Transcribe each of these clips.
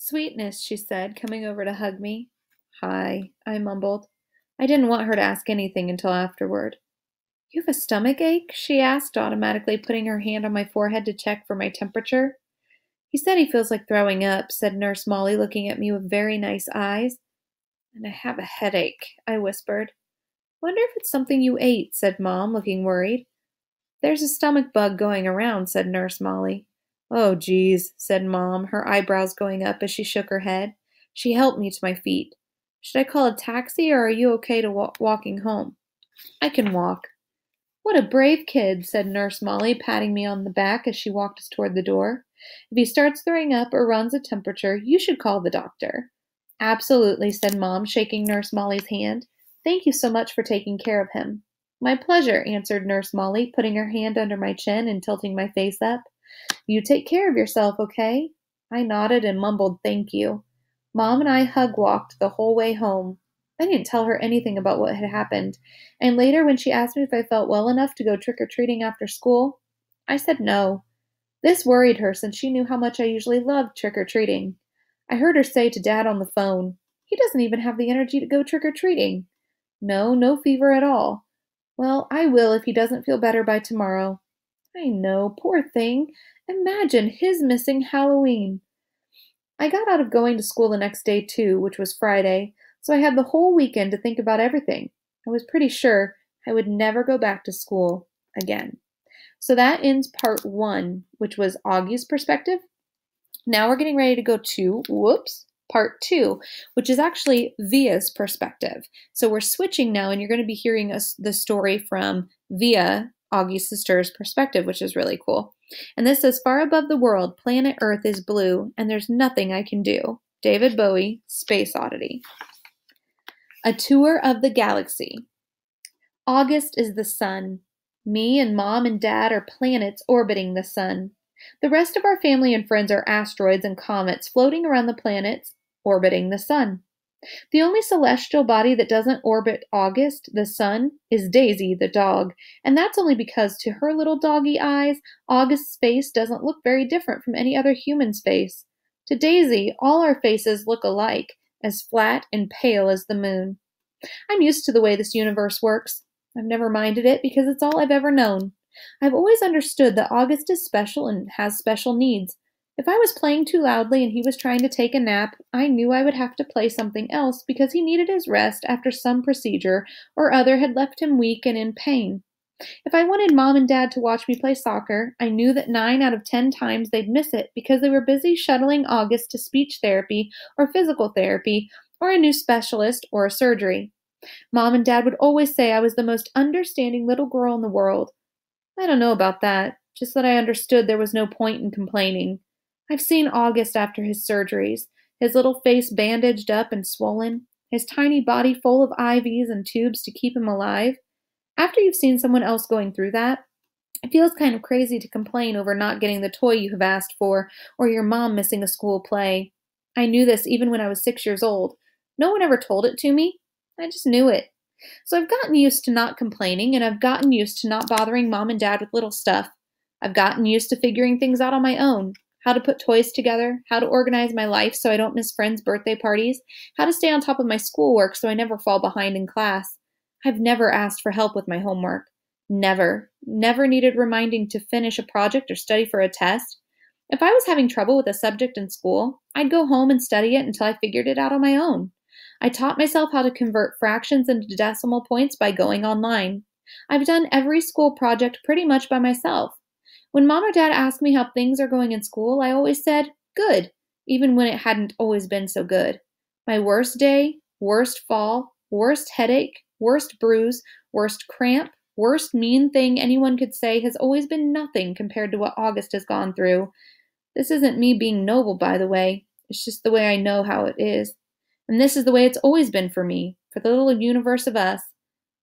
Sweetness, she said, coming over to hug me. Hi, I mumbled. I didn't want her to ask anything until afterward. You have a stomach ache? She asked, automatically putting her hand on my forehead to check for my temperature. He said he feels like throwing up, said Nurse Molly, looking at me with very nice eyes. And I have a headache, I whispered. Wonder if it's something you ate, said Mom, looking worried. There's a stomach bug going around, said Nurse Molly. Oh, geez, said Mom, her eyebrows going up as she shook her head. She helped me to my feet. Should I call a taxi, or are you okay to walking home? I can walk. What a brave kid, said Nurse Molly, patting me on the back as she walked us toward the door. If he starts throwing up or runs a temperature, you should call the doctor. Absolutely, said Mom, shaking Nurse Molly's hand. Thank you so much for taking care of him. My pleasure, answered Nurse Molly, putting her hand under my chin and tilting my face up. You take care of yourself, okay? I nodded and mumbled thank you. Mom and I hug-walked the whole way home. I didn't tell her anything about what had happened, and later when she asked me if I felt well enough to go trick-or-treating after school, I said no. This worried her since she knew how much I usually loved trick-or-treating. I heard her say to Dad on the phone, he doesn't even have the energy to go trick-or-treating. No fever at all. Well, I will if he doesn't feel better by tomorrow. I know, poor thing. Imagine his missing Halloween. I got out of going to school the next day, too, which was Friday, so I had the whole weekend to think about everything. I was pretty sure I would never go back to school again. So that ends part 1, which was Augie's perspective. Now we're getting ready to go to, part 2, which is actually Via's perspective. So we're switching now, and you're going to be hearing the story from Via, Augie's sister's perspective, which is really cool. And this says, far above the world, planet Earth is blue, and there's nothing I can do. David Bowie, Space Oddity. A tour of the galaxy. August is the sun. Me and Mom and Dad are planets orbiting the sun. The rest of our family and friends are asteroids and comets floating around the planets, orbiting the sun. The only celestial body that doesn't orbit August, the sun, is Daisy, the dog, and that's only because to her little doggy eyes, August's face doesn't look very different from any other human's face. To Daisy, all our faces look alike, as flat and pale as the moon. I'm used to the way this universe works. I've never minded it because it's all I've ever known. I've always understood that August is special and has special needs. If I was playing too loudly and he was trying to take a nap, I knew I would have to play something else because he needed his rest after some procedure or other had left him weak and in pain. If I wanted Mom and Dad to watch me play soccer, I knew that 9 out of 10 times they'd miss it because they were busy shuttling August to speech therapy or physical therapy or a new specialist or a surgery. Mom and Dad would always say I was the most understanding little girl in the world. I don't know about that, just that I understood there was no point in complaining. I've seen August after his surgeries, his little face bandaged up and swollen, his tiny body full of IVs and tubes to keep him alive. After you've seen someone else going through that, it feels kind of crazy to complain over not getting the toy you have asked for, or your mom missing a school play. I knew this even when I was 6 years old. No one ever told it to me. I just knew it. So I've gotten used to not complaining, and I've gotten used to not bothering Mom and Dad with little stuff. I've gotten used to figuring things out on my own. How to put toys together, how to organize my life so I don't miss friends' birthday parties, how to stay on top of my schoolwork so I never fall behind in class. I've never asked for help with my homework. Never needed reminding to finish a project or study for a test. If I was having trouble with a subject in school, I'd go home and study it until I figured it out on my own. I taught myself how to convert fractions into decimal points by going online. I've done every school project pretty much by myself. When Mom or Dad asked me how things are going in school, I always said, good, even when it hadn't always been so good. My worst day, worst fall, worst headache, worst bruise, worst cramp, worst mean thing anyone could say has always been nothing compared to what August has gone through. This isn't me being noble, by the way. It's just the way I know how it is. And this is the way it's always been for me, for the little universe of us.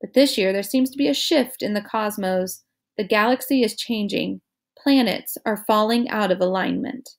But this year there seems to be a shift in the cosmos. The galaxy is changing. Planets are falling out of alignment.